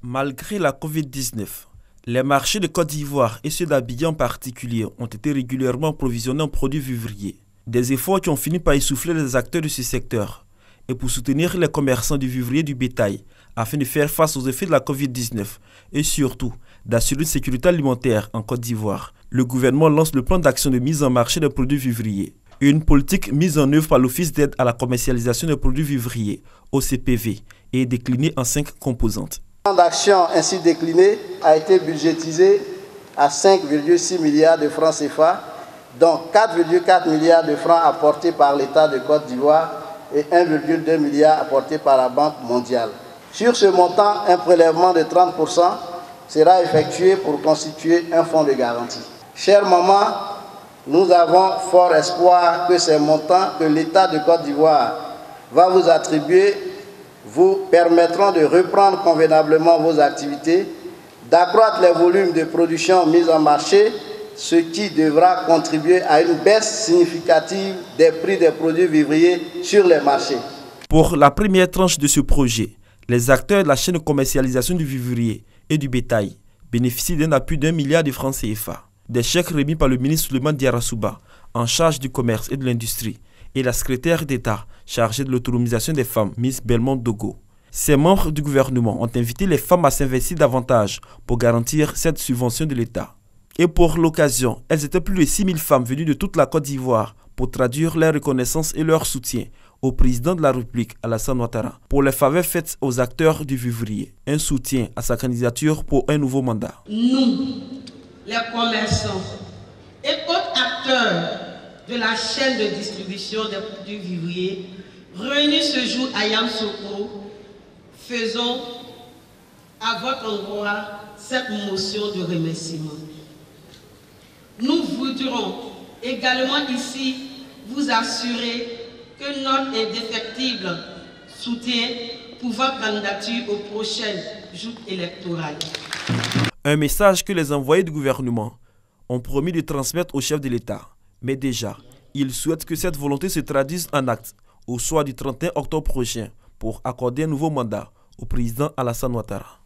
Malgré la Covid-19, les marchés de Côte d'Ivoire et ceux d'Abidjan en particulier ont été régulièrement provisionnés en produits vivriers. Des efforts qui ont fini par essouffler les acteurs de ce secteur et pour soutenir les commerçants du vivrier et du bétail afin de faire face aux effets de la Covid-19 et surtout d'assurer une sécurité alimentaire en Côte d'Ivoire. Le gouvernement lance le plan d'action de mise en marché des produits vivriers. Une politique mise en œuvre par l'Office d'aide à la commercialisation des produits vivriers, OCPV, et est déclinée en 5 composantes. Le plan d'action ainsi décliné a été budgétisé à 5,6 milliards de francs CFA, dont 4,4 milliards de francs apportés par l'État de Côte d'Ivoire et 1,2 milliard apportés par la Banque mondiale. Sur ce montant, un prélèvement de 30% sera effectué pour constituer un fonds de garantie. Chère maman, nous avons fort espoir que ces montants que l'État de Côte d'Ivoire va vous attribuer vous permettront de reprendre convenablement vos activités, d'accroître les volumes de production mis en marché, ce qui devra contribuer à une baisse significative des prix des produits vivriers sur les marchés. Pour la première tranche de ce projet, les acteurs de la chaîne de commercialisation du vivrier et du bétail bénéficient d'un appui d'1 milliard de francs CFA. Des chèques remis par le ministre Souleymane Diarra-Souba, en charge du commerce et de l'industrie, et la secrétaire d'État chargée de l'autonomisation des femmes, Miss Belmont Dogo. Ces membres du gouvernement ont invité les femmes à s'investir davantage pour garantir cette subvention de l'État. Et pour l'occasion, elles étaient plus de 6 000 femmes venues de toute la Côte d'Ivoire pour traduire leur reconnaissance et leur soutien au président de la République, Alassane Ouattara, pour les faveurs faites aux acteurs du vivrier. Un soutien à sa candidature pour un nouveau mandat. Nous, les commerçants et autres acteurs de la chaîne de distribution des produits vivriers, réunis ce jour à Yamoussoukro, faisons à votre endroit cette motion de remerciement. Nous voudrons également ici vous assurer que notre indéfectible soutien pour votre candidature aux prochaines joutes électorales. Un message que les envoyés du gouvernement ont promis de transmettre au chef de l'État. Mais déjà, ils souhaitent que cette volonté se traduise en actes au soir du 31 octobre prochain pour accorder un nouveau mandat au président Alassane Ouattara.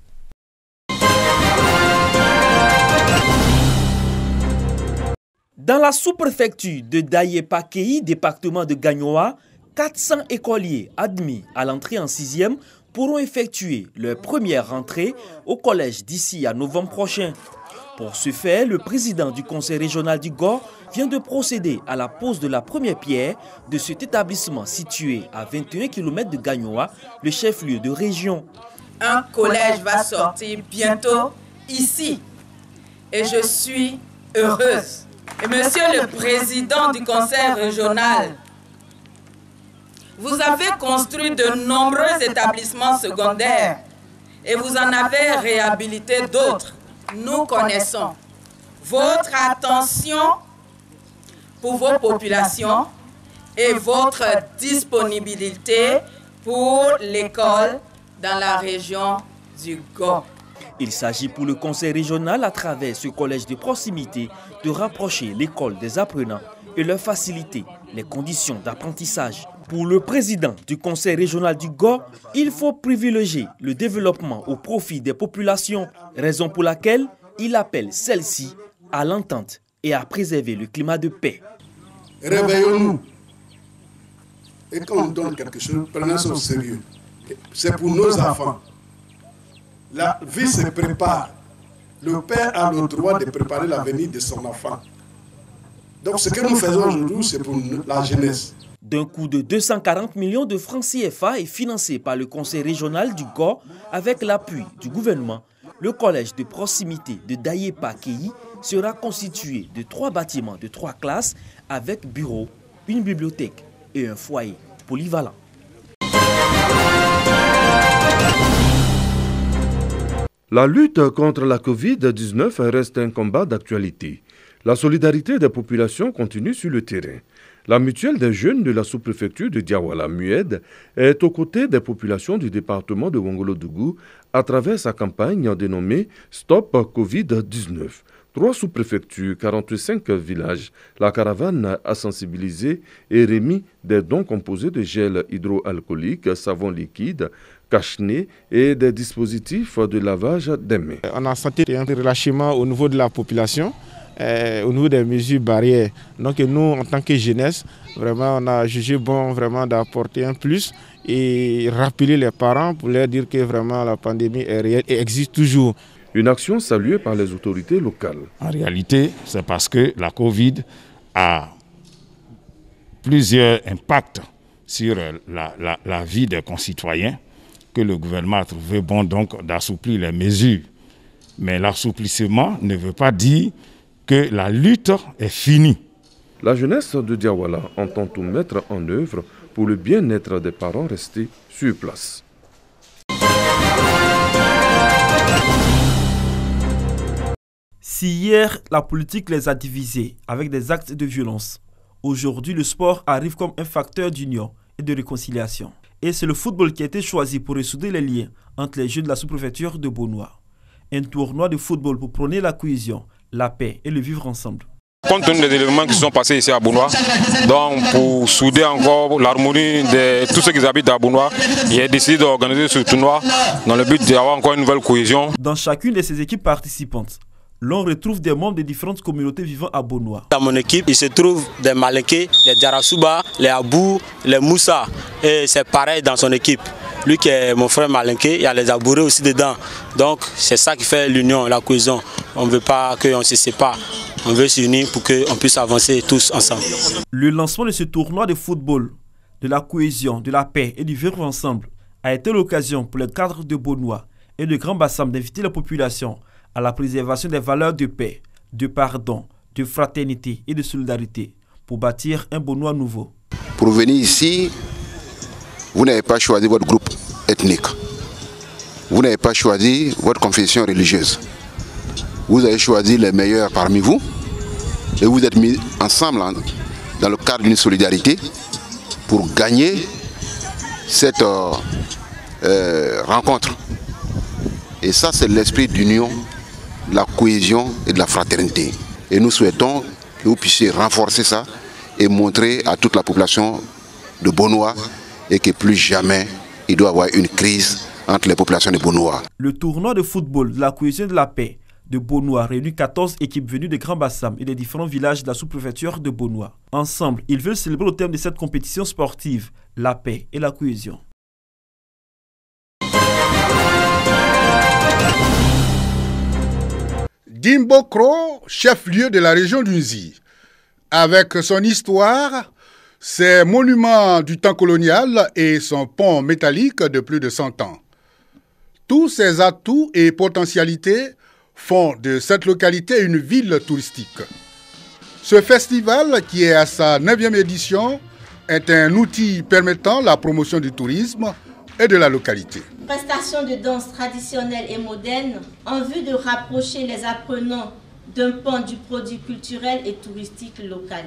Dans la sous-préfecture de Daye-Pakéi, département de Gagnoa, 400 écoliers admis à l'entrée en 6e pourront effectuer leur première rentrée au collège d'ici à novembre prochain. Pour ce faire, le président du conseil régional du GOR vient de procéder à la pose de la première pierre de cet établissement situé à 21 km de Gagnoa, le chef-lieu de région. Un collège va sortir bientôt ici et je suis heureuse. Et monsieur le président du conseil régional, vous avez construit de nombreux établissements secondaires et vous en avez réhabilité d'autres. Nous connaissons votre attention pour vos populations et votre disponibilité pour l'école dans la région du GOR. Il s'agit pour le conseil régional, à travers ce collège de proximité, de rapprocher l'école des apprenants et leur faciliter les conditions d'apprentissage. Pour le président du conseil régional du GOR, il faut privilégier le développement au profit des populations, raison pour laquelle il appelle celles-ci à l'entente et à préserver le climat de paix. Réveillons-nous. Et quand on donne quelque chose, prenons ça au sérieux. C'est pour nos enfants. La vie se prépare. Le père a le droit de préparer l'avenir de son enfant. Donc ce que nous faisons aujourd'hui, c'est pour la jeunesse. D'un coût de 240 millions de francs CFA et financé par le conseil régional du GOR avec l'appui du gouvernement, le collège de proximité de Daye-Pakéi sera constitué de 3 bâtiments de 3 classes avec bureau, une bibliothèque et un foyer polyvalent. La lutte contre la Covid-19 reste un combat d'actualité. La solidarité des populations continue sur le terrain. La mutuelle des jeunes de la sous-préfecture de Diawala, MUED, est aux côtés des populations du département de Wongolo-Dougou à travers sa campagne dénommée Stop Covid-19 3 sous-préfectures, 45 villages. La caravane a sensibilisé et remis des dons composés de gel hydroalcoolique, savon liquide, cache-nez et des dispositifs de lavage des mains. On a senti un relâchement au niveau de la population, au niveau des mesures barrières. Donc nous, en tant que jeunesse, vraiment, on a jugé bon vraiment d'apporter un plus et rappeler les parents pour leur dire que vraiment la pandémie est réelle et existe toujours. Une action saluée par les autorités locales. En réalité, c'est parce que la Covid a plusieurs impacts sur la vie des concitoyens que le gouvernement a trouvé bon donc d'assouplir les mesures. Mais l'assouplissement ne veut pas dire que la lutte est finie. La jeunesse de Diawala entend tout mettre en œuvre pour le bien-être des parents restés sur place. Si hier, la politique les a divisés avec des actes de violence, aujourd'hui, le sport arrive comme un facteur d'union et de réconciliation. Et c'est le football qui a été choisi pour ressouder les liens entre les jeunes de la sous-préfecture de Beaunois. Un tournoi de football pour prôner la cohésion, la paix et le vivre ensemble. Compte tenu des événements qui se sont passés ici à Beaunois, donc pour souder encore l'harmonie de tous ceux qui habitent à Beaunois, il a décidé d'organiser ce tournoi dans le but d'avoir encore une nouvelle cohésion. Dans chacune de ces équipes participantes, l'on retrouve des membres des différentes communautés vivant à Beaunois. Dans mon équipe, il se trouve des Malinké, les Diarasuba, les Abou, les Moussa. Et c'est pareil dans son équipe. Lui qui est mon frère Malinké, il y a les Abourés aussi dedans. Donc c'est ça qui fait l'union, la cohésion. On ne veut pas qu'on se sépare. On veut s'unir pour qu'on puisse avancer tous ensemble. Le lancement de ce tournoi de football, de la cohésion, de la paix et du vivre ensemble a été l'occasion pour les cadres de Beaunois et de Grand Bassam d'inviter la population à la préservation des valeurs de paix, de pardon, de fraternité et de solidarité pour bâtir un Beaunois nouveau. Pour venir ici, vous n'avez pas choisi votre groupe ethnique. Vous n'avez pas choisi votre confession religieuse. Vous avez choisi les meilleurs parmi vous et vous êtes mis ensemble dans le cadre d'une solidarité pour gagner cette rencontre. Et ça, c'est l'esprit d'union, de la cohésion et de la fraternité. Et nous souhaitons que vous puissiez renforcer ça et montrer à toute la population de Beaunois et que plus jamais il doit y avoir une crise entre les populations de Beaunois. Le tournoi de football de la cohésion et de la paix de Beaunois réunit 14 équipes venues de Grand Bassam et des différents villages de la sous-préfecture de Beaunois. Ensemble, ils veulent célébrer au terme de cette compétition sportive la paix et la cohésion. Dimbokro, chef-lieu de la région d'Unzi. Avec son histoire, ses monuments du temps colonial et son pont métallique de plus de 100 ans. Tous ces atouts et potentialités font de cette localité une ville touristique. Ce festival, qui est à sa 9e édition, est un outil permettant la promotion du tourisme et de la localité. Prestations de danse traditionnelle et moderne en vue de rapprocher les apprenants d'un pan du produit culturel et touristique local.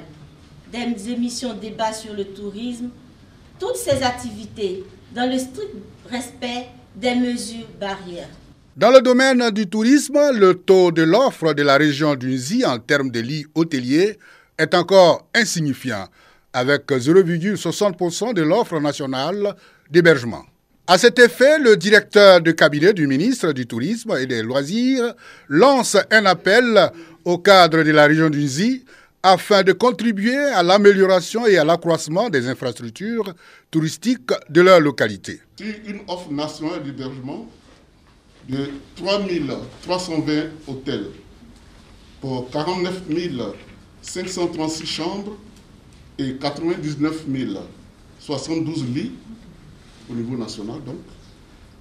Des émissions débats sur le tourisme, toutes ces activités dans le strict respect des mesures barrières. Dans le domaine du tourisme, le taux de l'offre de la région d'Unzi en termes de lits hôteliers est encore insignifiant, avec 0,60% de l'offre nationale d'hébergement. À cet effet, le directeur de cabinet du ministre du Tourisme et des Loisirs lance un appel au cadre de la région d'Unzi afin de contribuer à l'amélioration et à l'accroissement des infrastructures touristiques de leur localité. Sur une offre nationale d'hébergement de 3 320 hôtels pour 49 536 chambres et 99 072 lits au niveau national, donc,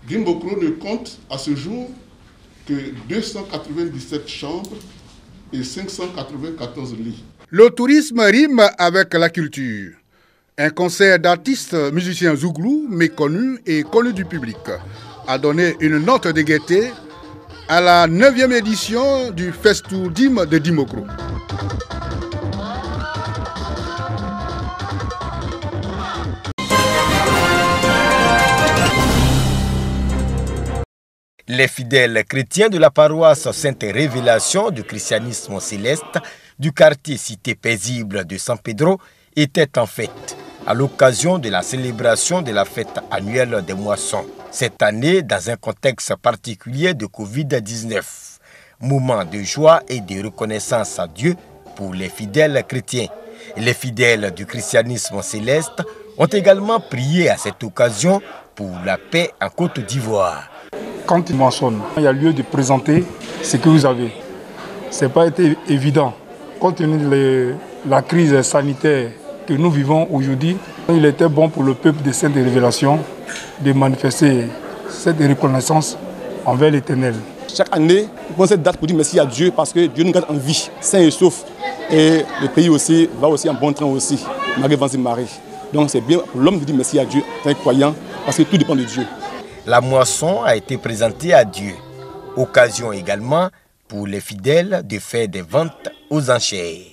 Dimbokro ne compte à ce jour que 297 chambres et 594 lits. Le tourisme rime avec la culture. Un concert d'artistes musiciens zouglous, méconnus et connus du public, a donné une note de gaieté à la 9e édition du Festoudim de Dimbokro. Les fidèles chrétiens de la paroisse Sainte Révélation du christianisme céleste du quartier Cité paisible de San Pedro étaient en fête à l'occasion de la célébration de la fête annuelle des moissons. Cette année, dans un contexte particulier de Covid-19, moment de joie et de reconnaissance à Dieu pour les fidèles chrétiens. Les fidèles du christianisme céleste ont également prié à cette occasion pour la paix en Côte d'Ivoire. Quand ils moissonnent, il y a lieu de présenter ce que vous avez. Ce n'a pas été évident. Compte tenu de la crise sanitaire que nous vivons aujourd'hui, il était bon pour le peuple de Sainte Révélation de manifester cette reconnaissance envers l'Éternel. Chaque année, on prend cette date pour dire merci à Dieu parce que Dieu nous garde en vie, sains et saufs. Et le pays aussi va aussi en bon train aussi, malgré vents et marées. Donc c'est bien pour l'homme de dire merci à Dieu, un croyant, parce que tout dépend de Dieu. La moisson a été présentée à Dieu. Occasion également pour les fidèles de faire des ventes aux enchères.